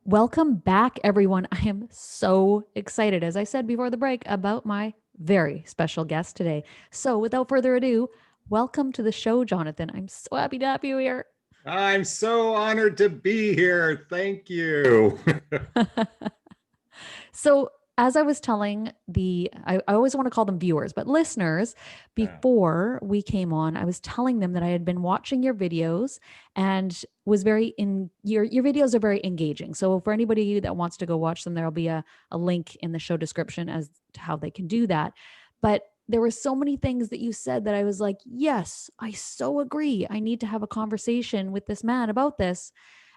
Welcome back, everyone. I am so excited, as I said before the break, about my very special guest today. So, without further ado, welcome to the show, Jonathan. I'm so happy to have you here. I'm so honored to be here. Thank you. So, as I was telling I always want to call them viewers, but listeners, Yeah. before we came on, I was telling them that I had been watching your videos and was very in your videos are very engaging. So for anybody that wants to go watch them, there'll be a link in the show description as to how they can do that. But there were so many things that you said that I was like, yes, I so agree. I need to have a conversation with this man about this.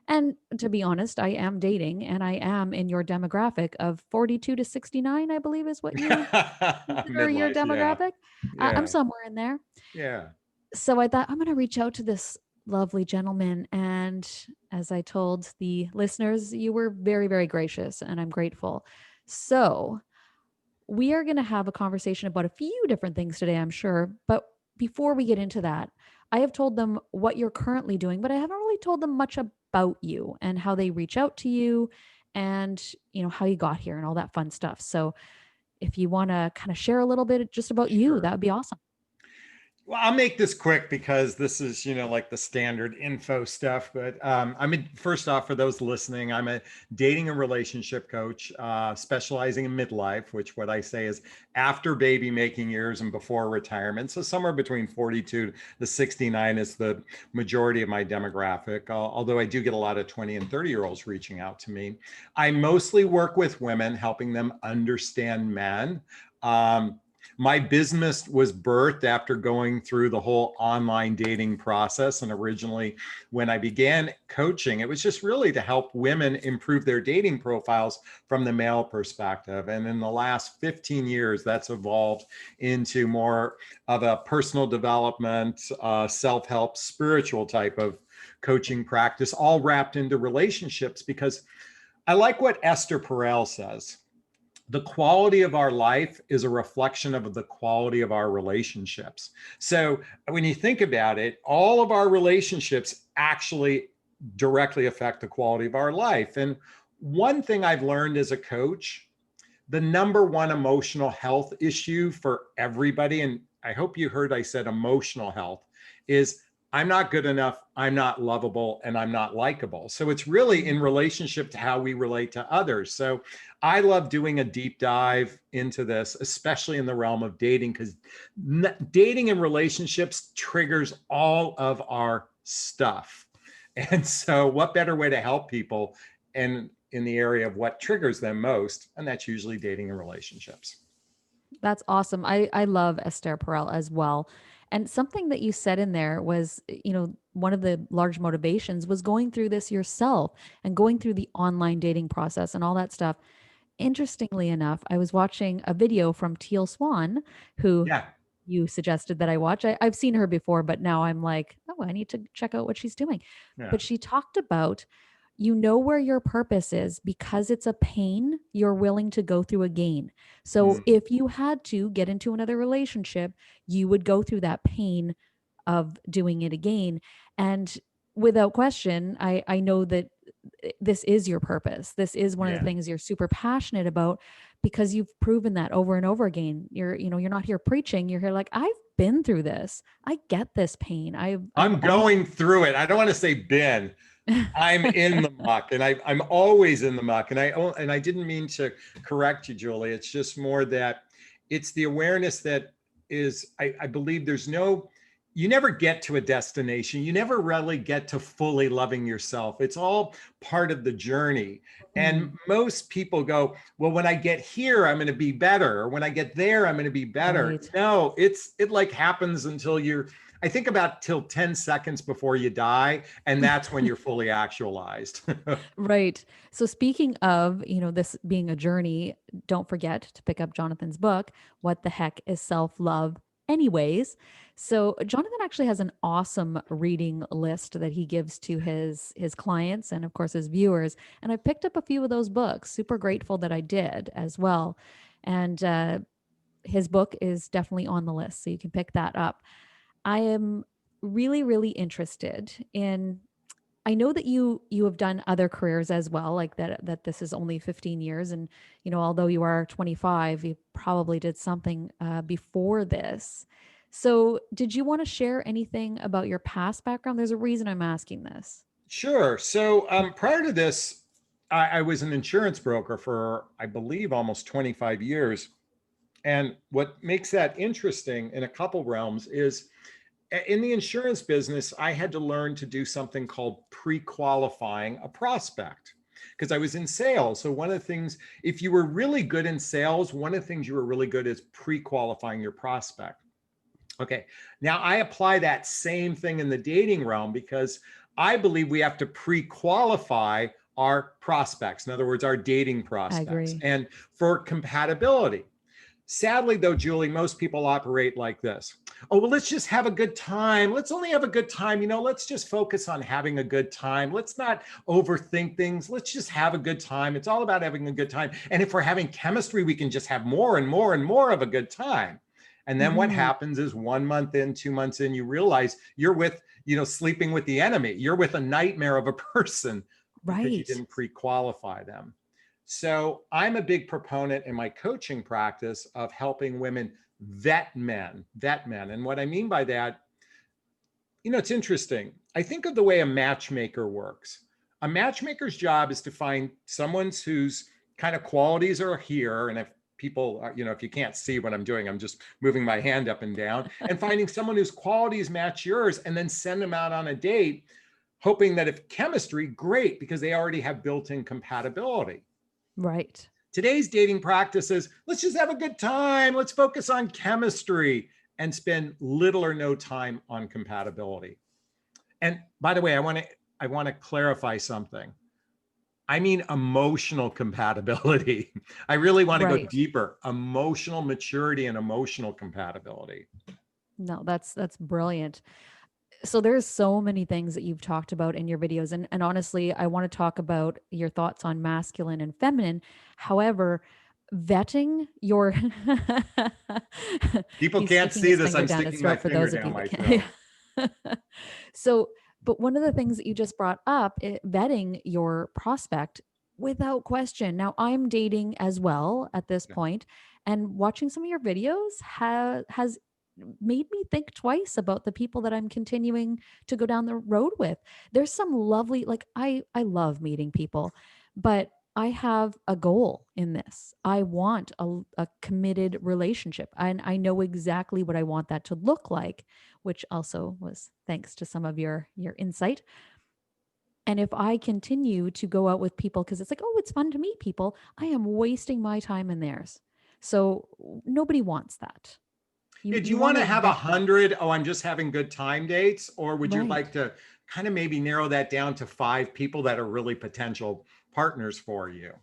And to be honest, I am dating and I am in your demographic of 42 to 69, I believe is what you consider your Midlife, yeah. demographic. I'm Yeah. somewhere in there. Yeah. So I thought I'm going to reach out to this lovely gentleman. And as I told the listeners, you were very, very gracious and I'm grateful. So we are going to have a conversation about a few different things today, I'm sure. But before we get into that, I have told them what you're currently doing, but I haven't really told them much about you and how they reach out to you and, how you got here and all that fun stuff. So if you want to kind of share a little bit just about you, that Sure. would be awesome. Well, I'll make this quick because this is, like the standard info stuff. But first off, for those listening, I'm a dating and relationship coach, specializing in midlife, which what I say is after baby making years and before retirement. So somewhere between 42 to 69 is the majority of my demographic, although I do get a lot of 20 and 30-year-olds reaching out to me. I mostly work with women, helping them understand men. Um, my business was birthed after going through the whole online dating process. And originally, when I began coaching, it was just really to help women improve their dating profiles from the male perspective. And in the last 15 years, that's evolved into more of a personal development, self-help, spiritual type of coaching practice, all wrapped into relationships. Because I like what Esther Perel says: the quality of our life is a reflection of the quality of our relationships. So when you think about it, all of our relationships actually directly affect the quality of our life. And one thing I've learned as a coach, the number one emotional health issue for everybody, and I hope you heard I said emotional health, is I'm not good enough, I'm not lovable, and I'm not likable. So it's really in relationship to how we relate to others. So I love doing a deep dive into this, especially in the realm of dating, because dating and relationships triggers all of our stuff. And so what better way to help people and in the area of what triggers them most, and that's usually dating and relationships. That's awesome. I love Esther Perel as well. And something that you said in there was, one of the large motivations was going through this yourself and going through the online dating process and all that stuff. Interestingly enough, I was watching a video from Teal Swan, who Yeah. you suggested that I watch. I've seen her before, but now I'm like, oh, I need to check out what she's doing. Yeah. But she talked about, where your purpose is because it's a pain you're willing to go through again. So Mm. if you had to get into another relationship, you would go through that pain of doing it again. And without question, I know that this is your purpose. This is one of the Yeah. things you're super passionate about because you've proven that over and over again. You're not here preaching. You're here like, I've been through this. I get this pain. I've I'm always going through it. I don't want to say been. I'm in the muck, and I'm always in the muck. And I didn't mean to correct you, Julie. It's just more that it's the awareness that is. I believe there's no. You never get to a destination. You never really get to fully loving yourself. It's all part of the journey. And Mm, most people go, well, when I get here, I'm going to be better. Or when I get there, I'm going to be better. right. No, it like happens until you're, I think about till 10 seconds before you die. And that's when you're fully actualized. Right. So speaking of, this being a journey, don't forget to pick up Jonathan's book, What the Heck is Self-Love Anyways? So Jonathan actually has an awesome reading list that he gives to his clients and of course his viewers. And I picked up a few of those books. Super grateful that I did as well. And his book is definitely on the list, so you can pick that up. I am really, really interested in I know that you have done other careers as well, like that this is only 15 years, and although you are 25, you probably did something before this. So, did you want to share anything about your past background? There's a reason I'm asking this. Sure. So prior to this, I was an insurance broker for, I believe, almost 25 years. And what makes that interesting in a couple realms is in the insurance business, I had to learn to do something called pre-qualifying a prospect because I was in sales. So one of the things, if you were really good in sales, one of the things you were really good is pre-qualifying your prospect. Okay. Now I apply that same thing in the dating realm because I believe we have to pre-qualify our prospects. In other words, our dating I prospects, agree. and for compatibility. Sadly, though, Julie, most people operate like this. Oh, well, let's just have a good time. Let's only have a good time. Let's just focus on having a good time. Let's not overthink things. Let's just have a good time. It's all about having a good time. And if we're having chemistry, we can just have more and more and more of a good time. And then what Hmm. happens is 1 month in, 2 months in, you realize you're with, sleeping with the enemy. You're with a nightmare of a person because you Right. didn't pre-qualify them. So I'm a big proponent in my coaching practice of helping women vet men, vet men. And what I mean by that, it's interesting. I think of the way a matchmaker works. A matchmaker's job is to find someone whose kind of qualities are here. And if people are, if you can't see what I'm doing, I'm just moving my hand up and down and finding someone whose qualities match yours and then send them out on a date, hoping that if chemistry, great, because they already have built-in compatibility. Right. Today's dating practices, let's just have a good time. Let's focus on chemistry and spend little or no time on compatibility. And by the way, I want to clarify something. I mean emotional compatibility. I really want to go Right. deeper. Emotional maturity and emotional compatibility. No, that's brilliant. So there's so many things that you've talked about in your videos, and honestly, I want to talk about your thoughts on masculine and feminine. However, vetting your People he's can't sticking see his this. finger I'm down his sticking my throat for finger those of down you that my can't. throat. So, but one of the things that you just brought up, vetting your prospect without question. Now, I'm dating as well at this point, and watching some of your videos has made me think twice about the people that I'm continuing to go down the road with. There's some lovely, like I love meeting people, but I have a goal in this. I want a committed relationship, and I know exactly what I want that to look like, which also was thanks to some of your insight. And if I continue to go out with people because it's like, oh, it's fun to meet people, I am wasting my time and theirs. So nobody wants that. You Yeah, do you you want want to to have a vet them. hundred? Oh, I'm just having good time dates, or would you Right. like to kind of maybe narrow that down to 5 people that are really potential partners for you?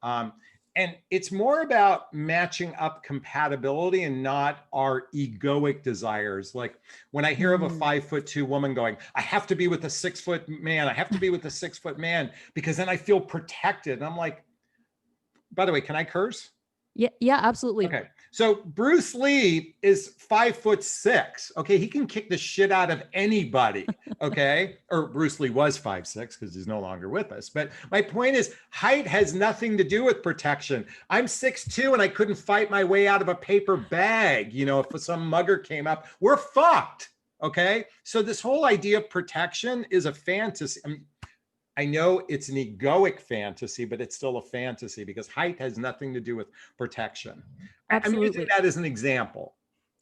Um, and it's more about matching up compatibility and not our egoic desires. Like when I hear of a Mm. 5'2" woman going, I have to be with a 6 foot man, I have to be with a 6 foot man because then I feel protected. And I'm like, by the way, can I curse? Yeah, yeah, absolutely. Okay. So Bruce Lee is 5'6". Okay. He can kick the shit out of anybody. Okay. Or Bruce Lee was 5'6" because he's no longer with us. But my point is, height has nothing to do with protection. I'm 6'2" and I couldn't fight my way out of a paper bag. If some mugger came up, we're fucked. Okay. So this whole idea of protection is a fantasy. I know it's an egoic fantasy, but it's still a fantasy because height has nothing to do with protection. I'm using Absolutely. that as an example.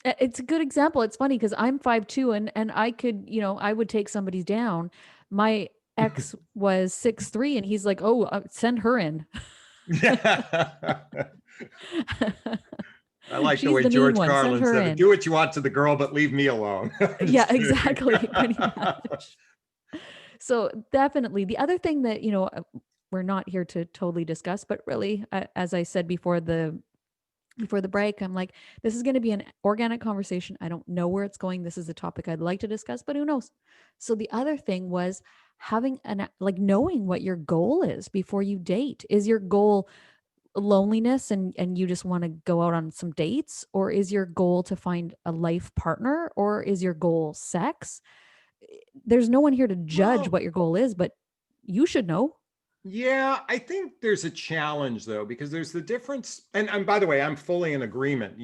It's a good example. It's funny because I'm 5'2", and I could, I would take somebody down. My ex was 6'3", and he's like, "Oh, send her in." Yeah. I like the She's way the mean George one. Send Carlin her said it. in. Do what you want to the girl, but leave me alone. I'm Yeah, just kidding. exactly. Pretty much. So definitely. The other thing that, we're not here to totally discuss, but really, as I said before the break, I'm like, this is going to be an organic conversation. I don't know where it's going. This is a topic I'd like to discuss, but who knows? So the other thing was having like knowing what your goal is before you date. Is your goal loneliness and you just want to go out on some dates, or is your goal to find a life partner, or is your goal sex? there's no one here to judge Well, what your goal is, but you should know. yeah, I think there's a challenge though, because there's the difference. And by the way, I'm fully in agreement.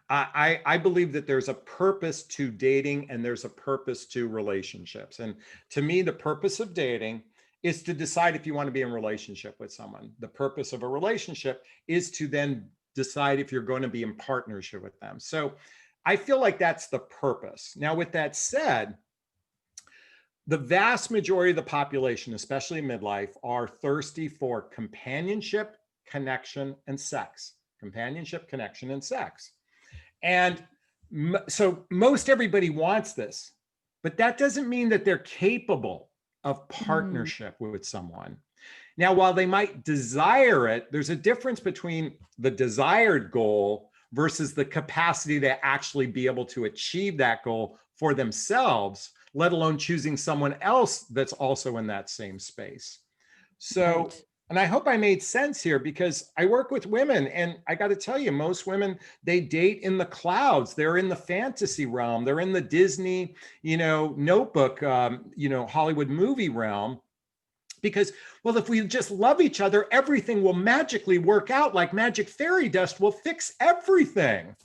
I believe that there's a purpose to dating and there's a purpose to relationships. And to me, the purpose of dating is to decide if you want to be in relationship with someone. The purpose of a relationship is to then decide if you're going to be in partnership with them. So I feel like that's the purpose. Now, with that said, the vast majority of the population, especially in midlife, are thirsty for companionship, connection, and sex. Companionship, connection, and sex. And so most everybody wants this, but that doesn't mean that they're capable of Mm, partnership with someone. Now, while they might desire it, there's a difference between the desired goal versus the capacity to actually be able to achieve that goal for themselves, let alone choosing someone else that's also in that same space. So, right. and I hope I made sense here because I work with women and I got to tell you, most women, they date in the clouds. They're in the fantasy realm. They're in the Disney, notebook, Hollywood movie realm. Because, well, if we just love each other, everything will magically work out like magic fairy dust will fix everything.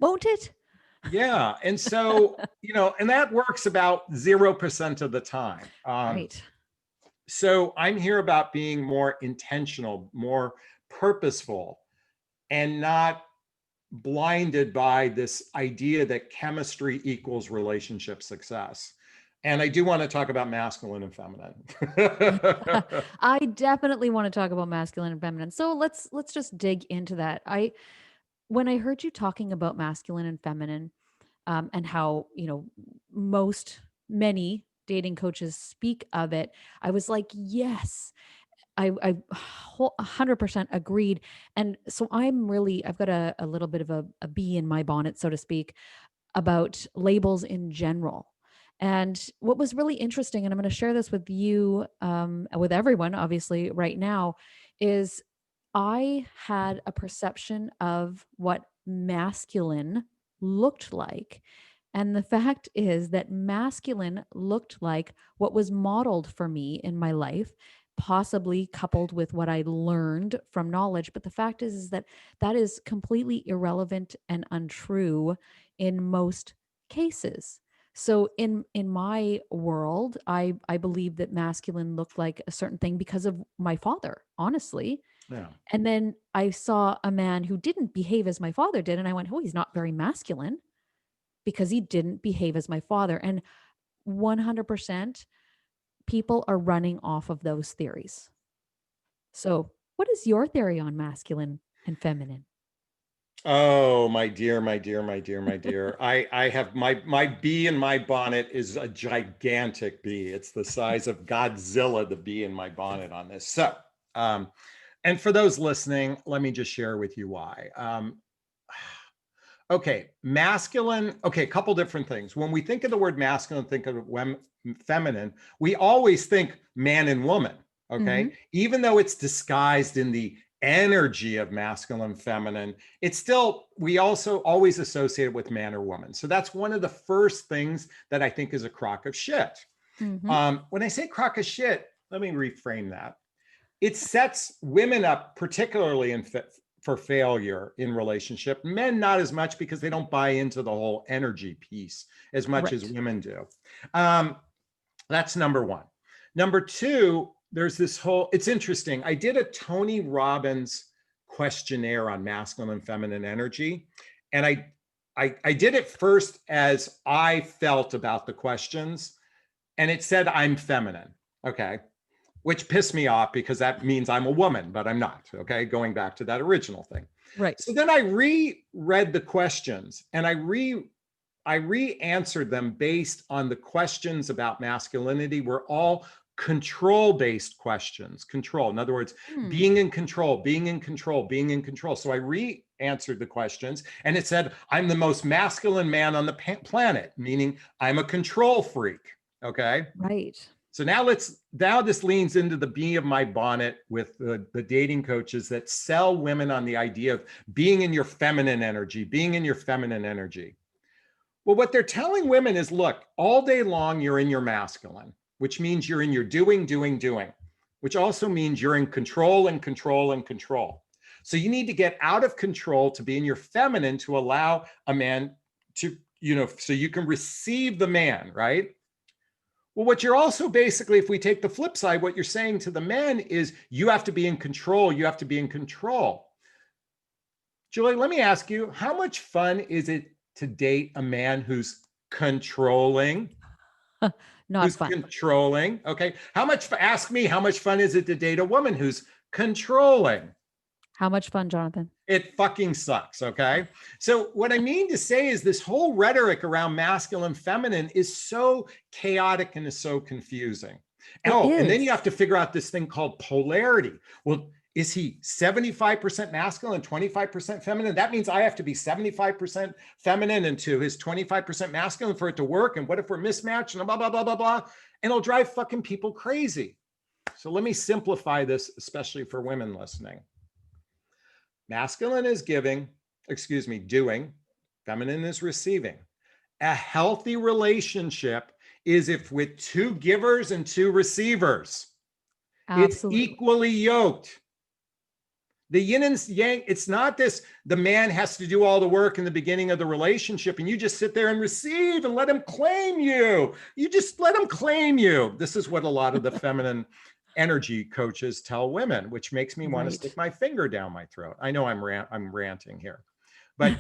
Won't it? Yeah. And so, and that works about 0% of the time. Right. So I'm here about being more intentional, more purposeful, and not blinded by this idea that chemistry equals relationship success. And I do want to talk about masculine and feminine. I definitely want to talk about masculine and feminine. So let's just dig into that. I When I heard you talking about masculine and feminine, and how many dating coaches speak of it, I was like, yes, I 100% agreed. And so I've got a little bit of a bee in my bonnet, so to speak, about labels in general. And what was really interesting, and I'm going to share this with you, with everyone, obviously, right now, is I had a perception of what masculine looked like. And the fact is that masculine looked like what was modeled for me in my life, possibly coupled with what I learned from knowledge. But the fact is that that is completely irrelevant and untrue in most cases. So in my world, I believe that masculine looked like a certain thing because of my father, honestly. Yeah. And then I saw a man who didn't behave as my father did, and I went, "Oh, he's not very masculine because he didn't behave as my father." And 100% people are running off of those theories. So, what is your theory on masculine and feminine? Oh, my dear, my dear, my dear, my dear. I have my bee in my bonnet is a gigantic bee. It's the size of Godzilla, the bee in my bonnet on this. So, and for those listening, let me just share with you why. Okay, masculine. Okay, a couple different things. When we think of the word masculine, think of feminine. We always think man and woman. Hmm. Okay, even though it's disguised in the energy of masculine, feminine, it's still we also always associate it with man or woman. So that's one of the first things that I think is a crock of shit. Hmm. When I say crock of shit, let me reframe that. It sets women up, particularly for failure in relationship. Men not as much because they don't buy into the whole energy piece as much as Right. women do. Um, that's number one. Number two, there's this whole. It's interesting. I did a Tony Robbins questionnaire on masculine and feminine energy, and I did it first as I felt about the questions, and it said I'm feminine. Okay, which pissed me off because that means I'm a woman, but I'm not. Okay, going back to that original thing. So Right. then I reread the questions and I re-answered them based on the questions about masculinity were all control-based questions. Control. In other words, Hmm. being in control, being in control, being in control. So I re-answered the questions and it said, I'm the most masculine man on the planet, meaning I'm a control freak. Okay. Right. So now this leans into the bee of my bonnet with the dating coaches that sell women on the idea of being in your feminine energy, being in your feminine energy. Well, what they're telling women is, look, all day long, you're in your masculine, which means you're in your doing, doing, doing, which also means you're in control and control and control. So you need to get out of control to be in your feminine to allow a man to, so you can receive the man, right? Well, what you're also basically, if we take the flip side, what you're saying to the men is you have to be in control. You have to be in control. Julie, let me ask you, how much fun is it to date a man who's controlling? Not Who's fun. controlling? Okay. Ask me, how much fun is it to date a woman who's controlling? How much fun, Jonathan? It fucking sucks. Okay. So, what I mean to say is this whole rhetoric around masculine, feminine is so chaotic and is so confusing. It Oh, and then you is. have to figure out this thing called polarity. Well, is he 75% masculine, 25% feminine? That means I have to be 75% feminine into his 25% masculine for it to work. And what if we're mismatched and blah, blah, blah, blah, blah? And it'll drive fucking people crazy. So let me simplify this, especially for women listening. Masculine is giving, doing, feminine is receiving. A healthy relationship is if with two givers and two receivers, it's Absolutely. equally yoked. The yin and yang, it's not this, the man has to do all the work in the beginning of the relationship and you just sit there and receive and let him claim you. You just let him claim you. This is what a lot of the feminine energy coaches tell women, which makes me want to stick Right. my finger down my throat. I know I'm ranting here, but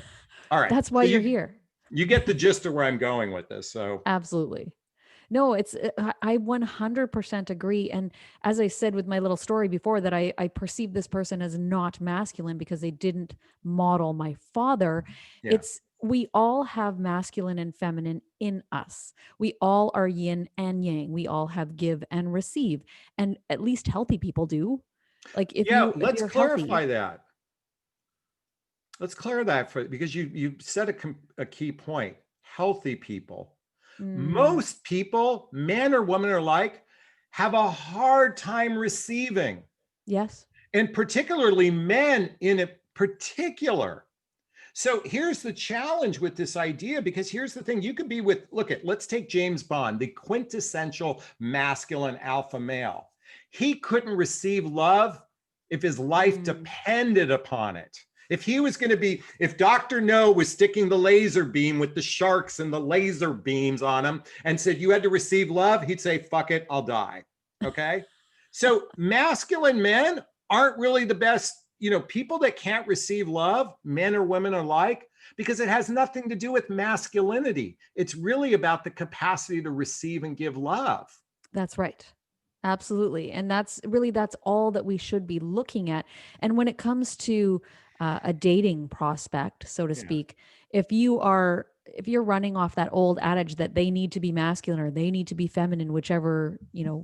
all right. That's why So you're here. you get the gist of where I'm going with this. So Absolutely. No, I 100% agree. And as I said with my little story before, that I perceive this person as not masculine because they didn't model my father. yeah. It's, we all have masculine and feminine in us. We all are yin and yang. We all have give and receive. And at least healthy people do. Like Yeah, if let's you're healthy. clarify that. Let's clear that for because you said a key point. Healthy people. Mm, Most people, man or woman alike, have a hard time receiving, yes. and particularly men in a particular. So here's the challenge with this idea, because here's the thing. You could be with, let's take James Bond, the quintessential masculine alpha male. He couldn't receive love if his life Mm. depended upon it. If he was going to be, if Dr. No was sticking the laser beam with the sharks and the laser beams on him and said, you had to receive love, he'd say, fuck it, I'll die. Okay. So masculine men aren't really the best, people that can't receive love, men or women alike, because it has nothing to do with masculinity. It's really about the capacity to receive and give love. That's right. Absolutely. And that's all that we should be looking at. And when it comes to a dating prospect, so to Yeah. speak, if you're running off that old adage that they need to be masculine or they need to be feminine, whichever,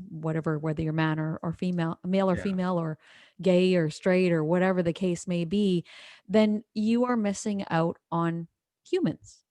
whatever, whether you're man or female, male or Yeah. female, or gay or straight or whatever the case may be, then you are missing out on humans,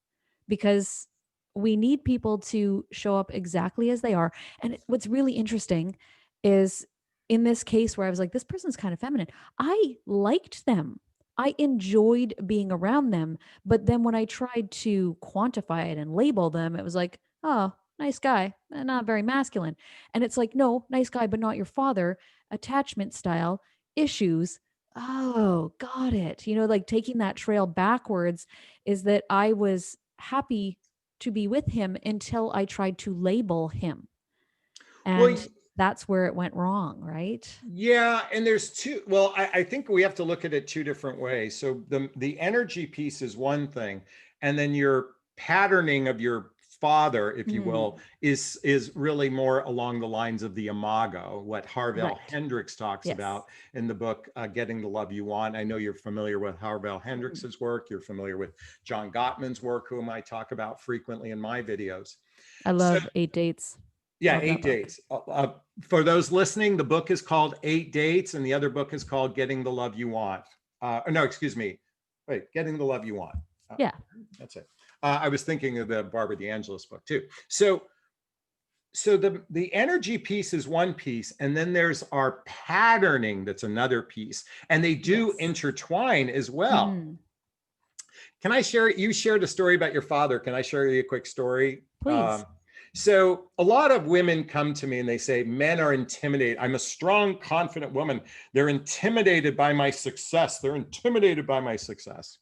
because we need people to show up exactly as they are. And what's really interesting is, in this case where I was like, this person's kind of feminine, I liked them. I enjoyed being around them. But then when I tried to quantify it and label them, it was like, oh, nice guy, not very masculine. And it's like, no, nice guy, but not your father. Attachment style issues. Oh, got it. Like taking that trail backwards is that I was happy to be with him until I tried to label him. Well, And that's where it went wrong, right? yeah, and there's two. Well, I think we have to look at it two different ways. So the energy piece is one thing, and then your patterning of your father, if you Mm, will, is really more along the lines of the imago, what Harvell right. Hendrix talks Yes. about in the book Getting the Love You Want. I know you're familiar with Harvell Mm. Hendrix's work. You're familiar with John Gottman's work, whom I talk about frequently in my videos. I So love 8 Dates. yeah, Love that Eight book. Dates. For those listening, the book is called Eight Dates, and the other book is called Getting the Love You Want. No, excuse me. Wait, Getting the Love You Want. Uh, Yeah. that's it. I was thinking of the Barbara DeAngelis book too. So the energy piece is one piece, and then there's our patterning that's another piece, and they do Yes. intertwine as well. Mm. Can I share? You shared a story about your father. Can I share you a quick story? Please. So a lot of women come to me and they say, men are intimidated. I'm a strong, confident woman. They're intimidated by my success. They're intimidated by my success,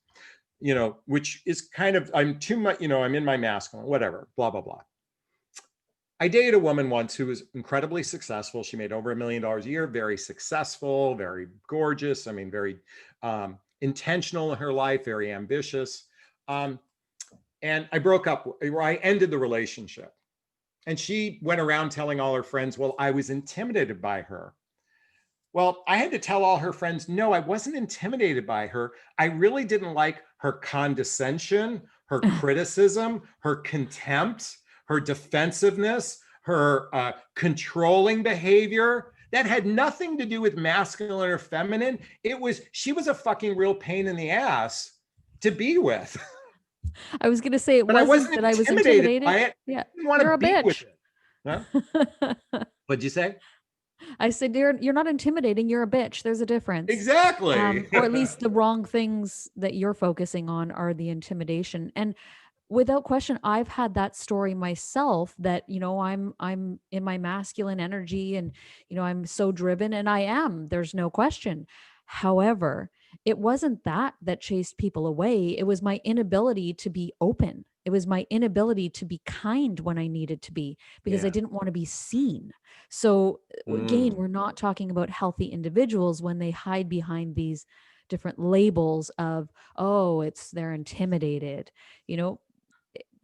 which is kind of, I'm too much, I'm in my masculine, whatever, blah, blah, blah. I dated a woman once who was incredibly successful. She made over $1 million a year, very successful, very gorgeous. I mean, very intentional in her life, very ambitious. And I broke up, or I ended the relationship. And she went around telling all her friends, well, I was intimidated by her. Well, I had to tell all her friends, no, I wasn't intimidated by her. I really didn't like her condescension, her criticism, her contempt, her defensiveness, her controlling behavior. That had nothing to do with masculine or feminine. She was a fucking real pain in the ass to be with. I was going to say it But I wasn't wasn't that I was intimidated intimidated. by it. Yeah, I didn't want you're to a be with bitch. it. Huh? What'd you say? I said you're not intimidating, you're a bitch. There's a difference. Exactly. Or at least the wrong things that you're focusing on are the intimidation. And without question, I've had that story myself that, I'm in my masculine energy and, I'm so driven, and I am, there's no question. However, it wasn't that chased people away. It was my inability to be open. It was my inability to be kind when I needed to be, because I Yeah. didn't want to be seen. So again, Mm. we're not talking about healthy individuals when they hide behind these different labels of, oh, they're intimidated. You know,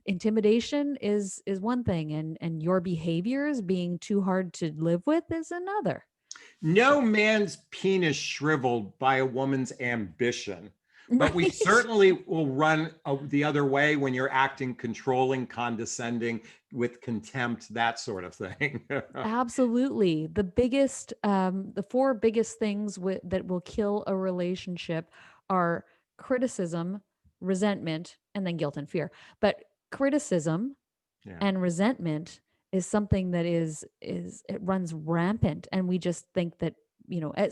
intimidation is one thing, and your behaviors being too hard to live with is another. No So man's penis shriveled by a woman's ambition, but we right. certainly will run the other way when you're acting controlling, condescending, with contempt, that sort of thing. Absolutely. The four biggest things that will kill a relationship are criticism, resentment, and then guilt and fear. But criticism Yeah. and resentment is something that is it runs rampant, and we just think that,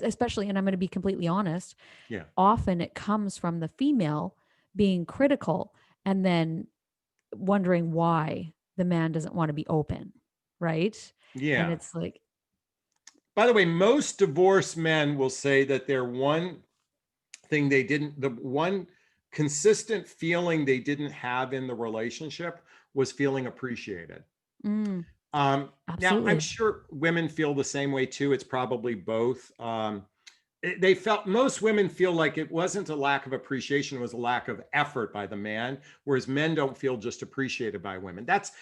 especially, and I'm going to be completely honest, Yeah. often it comes from the female being critical and then wondering why the man doesn't want to be open, right? And Yeah. it's like, By the way, most divorced men will say that their one thing the one consistent feeling they didn't have in the relationship was feeling appreciated. mm, Now, I'm absolutely. sure women feel the same way too. It's probably both. They felt, most women feel like it wasn't a lack of appreciation, it was a lack of effort by the man, whereas men don't feel just appreciated by women. That's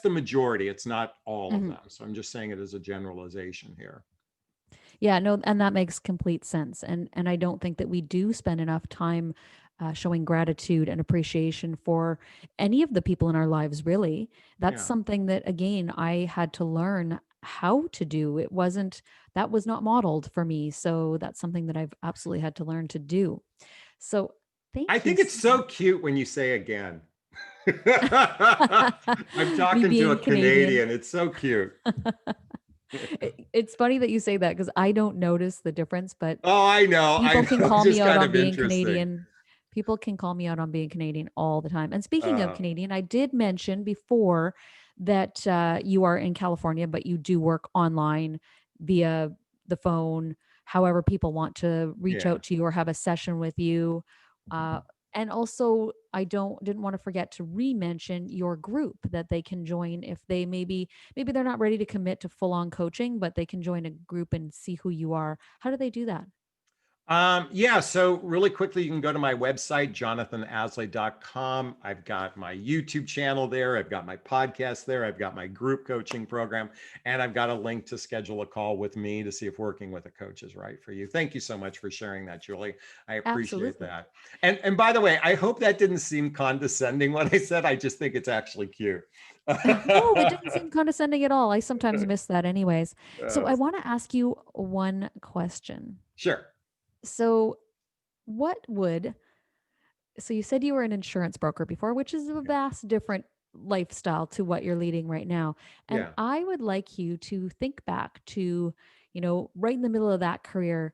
the majority. It's not all of Mhm. them. So I'm just saying it as a generalization here. Yeah, no, and that makes complete sense. And I don't think that we do spend enough time showing gratitude and appreciation for any of the people in our lives. Really, that's Yeah. something that, again, I had to learn how to do. It wasn't That was not modeled for me, so that's something that I've absolutely had to learn to do. So I thank you think it's so so much. cute when you say again. I'm Me talking to a being Canadian. Canadian. It's so cute. It's funny that you say that because I don't notice the difference, but Oh, I know. I people can know. It's call me just out kind on of being interesting. Canadian. People can call me out on being Canadian all the time. And speaking of Uh, Canadian, I did mention before that you are in California, but you do work online via the phone, however people want to reach yeah. out to you or have a session with you. Uh, and also, I didn't want to forget to re-mention your group that they can join if they maybe they're not ready to commit to full-on coaching, but they can join a group and see who you are. How do they do that? Yeah, so really quickly, you can go to my website, jonathanashlay.com. I've got my YouTube channel there. I've got my podcast there. I've got my group coaching program, and I've got a link to schedule a call with me to see if working with a coach is right for you. Thank you so much for sharing that, Julie. I appreciate Absolutely. that. And by the way, I hope that didn't seem condescending what I said. I just think it's actually cute. No, it didn't seem condescending at all. I sometimes miss that anyways. So Uh, I want to ask you one question. sure. So what would so you said you were an insurance broker before, which is a Yeah. vast different lifestyle to what you're leading right now. And Yeah. I would like you to think back to, right in the middle of that career,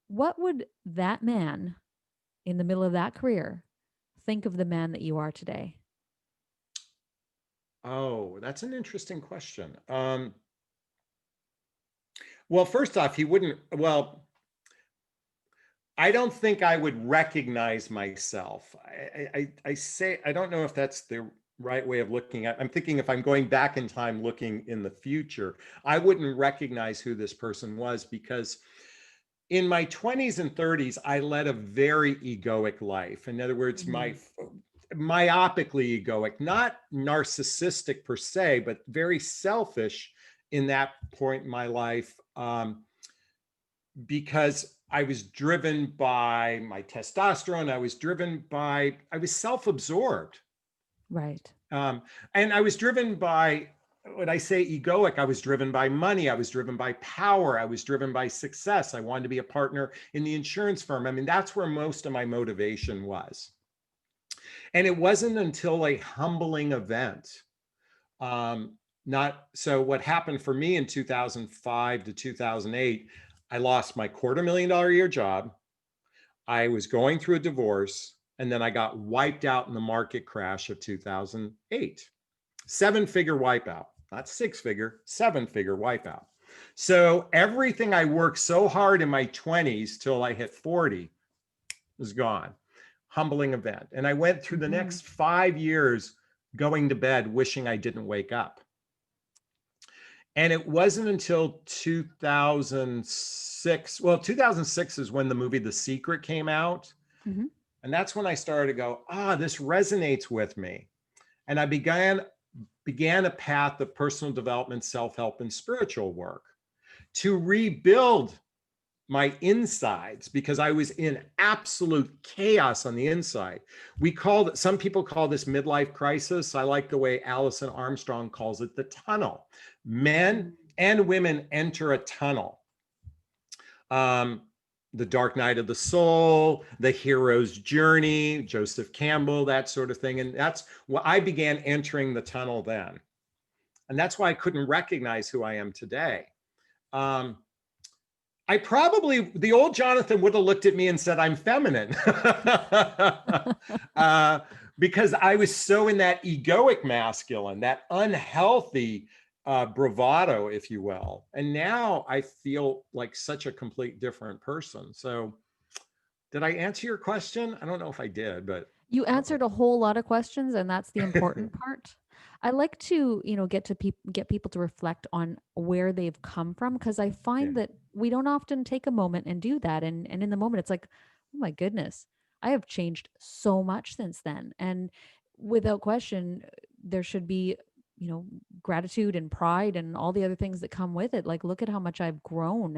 what would that man in the middle of that career think of the man that you are today? Oh, that's an interesting question. Well, first off, he wouldn't, well, I don't think I would recognize myself. I say, I don't know if that's the right way of looking at. I'm thinking if I'm going back in time looking in the future, I wouldn't recognize who this person was because in my 20s and 30s, I led a very egoic life. In other words, my Mhm. myopically egoic, not narcissistic per se, but very selfish in that point in my life. Because I was driven by my testosterone. I was self absorbed. Right. Um, and I was driven by, when I say egoic, I was driven by money. I was driven by power. I was driven by success. I wanted to be a partner in the insurance firm. I mean, that's where most of my motivation was. And it wasn't until a humbling event. Not so what happened for me in 2005 to 2008, I lost my $250,000 a year job. I was going through a divorce, and then I got wiped out in the market crash of 2008. Seven-figure wipeout, not six-figure, seven-figure wipeout. So everything I worked so hard in my 20s till I hit 40 was gone. Humbling event. And I went through the Hmm. next 5 years going to bed wishing I didn't wake up. And it wasn't until 2006. Well, 2006 is when the movie The Secret came out. Hmm. And that's when I started to go, this resonates with me. And I began a path of personal development, self-help, and spiritual work to rebuild my insides because I was in absolute chaos on the inside. Some people call this midlife crisis. I like the way Alison Armstrong calls it the tunnel. Men and women enter a tunnel. Um, the Dark Night of the Soul, The Hero's Journey, Joseph Campbell, that sort of thing. And that's what I began entering the tunnel then. And that's why I couldn't recognize who I am today. The old Jonathan would have looked at me and said, I'm feminine. Because I was so in that egoic masculine, that unhealthy bravado, if you will. And now I feel like such a complete different person. So, did I answer your question? I don't know if I did, but. You answered a whole lot of questions, and that's the important part. I like to, get people to reflect on where they've come from because I Yeah. find that we don't often take a moment and do that. And in the moment, it's like, oh my goodness, I have changed so much since then. And without question, there should be, you know, gratitude and pride and all the other things that come with it. Like, look at how much I've grown.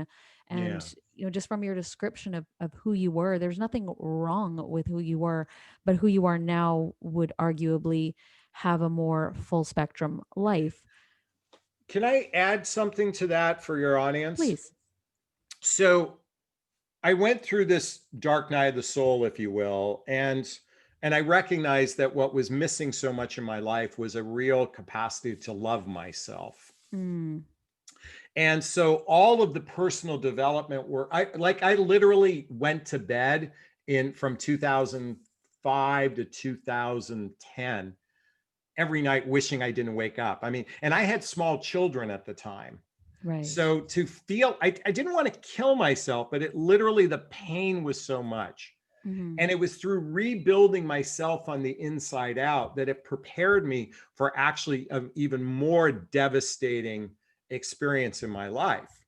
Yeah. And, just from your description of who you were, there's nothing wrong with who you were, but who you are now would arguably have a more full spectrum life. Can I add something to that for your audience? Please. So, I went through this dark night of the soul, if you will, and I recognized that what was missing so much in my life was a real capacity to love myself. Mm. And so all of the personal development work, I literally went to bed in from 2005 to 2010 every night wishing I didn't wake up. I mean, and I had small children at the time. Right. So to feel, I didn't want to kill myself, but it literally, the pain was so much. Hmm. And it was through rebuilding myself on the inside out that it prepared me for actually an even more devastating experience in my life.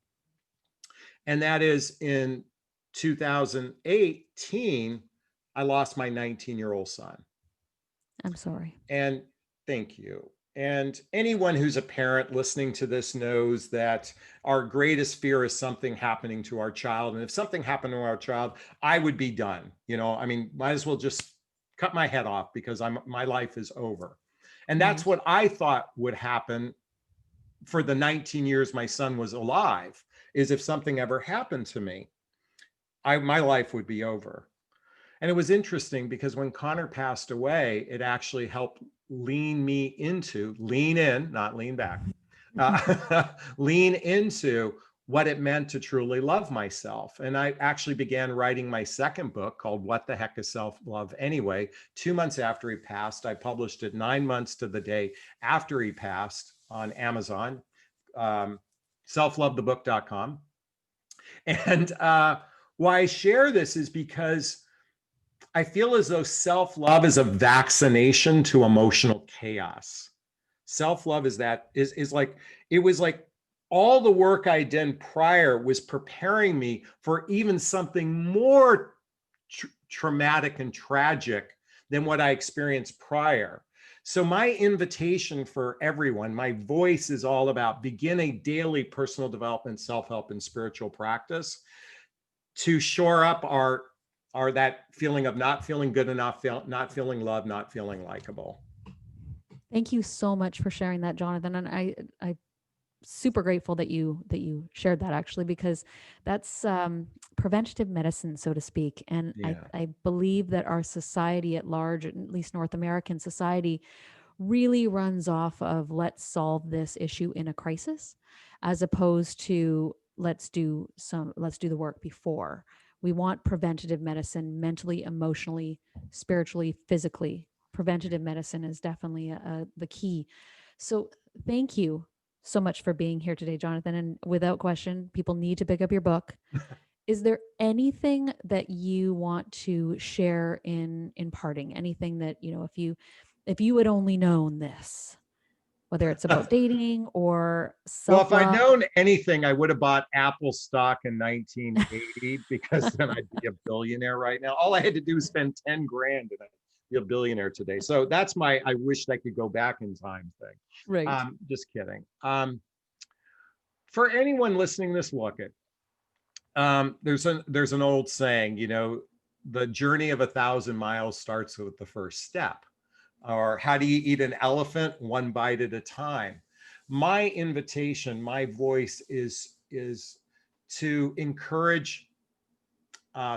And that is in 2018, I lost my 19-year-old son. I'm sorry. And thank you. And anyone who's a parent listening to this knows that our greatest fear is something happening to our child. And if something happened to our child, I would be done. I mean, might as well just cut my head off because my life is over. And that's Right. what I thought would happen for the 19 years my son was alive, is if something ever happened to me, my life would be over. And it was interesting because when Connor passed away, it actually helped lean in, not lean back, lean into what it meant to truly love myself. And I actually began writing my second book called What the Heck is Self Love Anyway? 2 months after he passed. I published it 9 months to the day after he passed on Amazon, um, selflovethebook.com. And why I share this is because I feel as though self love is a vaccination to emotional chaos. Self love is like, it was like all the work I did prior was preparing me for even something more traumatic and tragic than what I experienced prior. So, my invitation for everyone, my voice is all about begin a daily personal development, self help, and spiritual practice to shore up our that feeling of not feeling good enough, not feeling loved, not feeling likable. Thank you so much for sharing that, Jonathan. And I super grateful that you shared that, actually, because that's preventative medicine, so to speak. And Yeah. I believe that our society at large, at least North American society, really runs off of let's solve this issue in a crisis, as opposed to let's do the work before. We want preventative medicine mentally, emotionally, spiritually, physically. Preventative medicine is definitely the key. So thank you so much for being here today, Jonathan. And without question, people need to pick up your book. Is there anything that you want to share in parting? Anything that, if you had only known this, whether it's about dating or Well, if I'd self-love? known anything, I would have bought Apple stock in 1980 because then I'd be a billionaire right now. All I had to do was spend 10 grand and I'd be a billionaire today. So that's my I wish I could go back in time thing. Right. Just kidding. For anyone listening this, look at there's an old saying, the journey of 1,000 miles starts with the first step. Or how do you eat an elephant? One bite at a time. My invitation, my voice is to encourage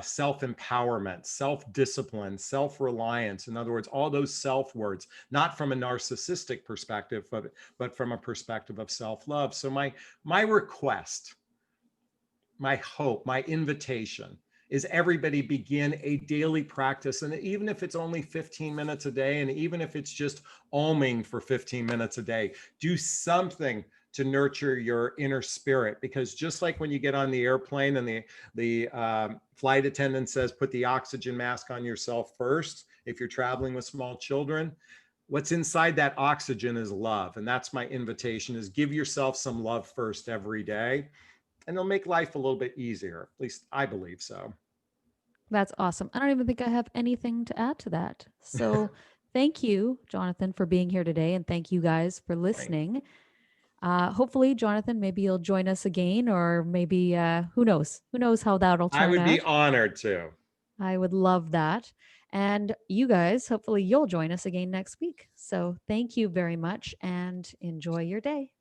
self-empowerment, self-discipline, self-reliance. In other words, all those self words, not from a narcissistic perspective, but from a perspective of self-love. So my request, my hope, my invitation is everybody begin a daily practice. And even if it's only 15 minutes a day, and even if it's just oming for 15 minutes a day, do something to nurture your inner spirit. Because just like when you get on the airplane and the flight attendant says, put the oxygen mask on yourself first, if you're traveling with small children, what's inside that oxygen is love. And that's my invitation, is give yourself some love first every day, and it'll make life a little bit easier. At least I believe so. That's awesome. I don't even think I have anything to add to that. So thank you, Jonathan, for being here today. And thank you guys for Right. listening. Hopefully, Jonathan, maybe you'll join us again, or maybe who knows? Who knows how that'll I turn would be out? honored to. I would love that. And you guys, hopefully, you'll join us again next week. So thank you very much and enjoy your day.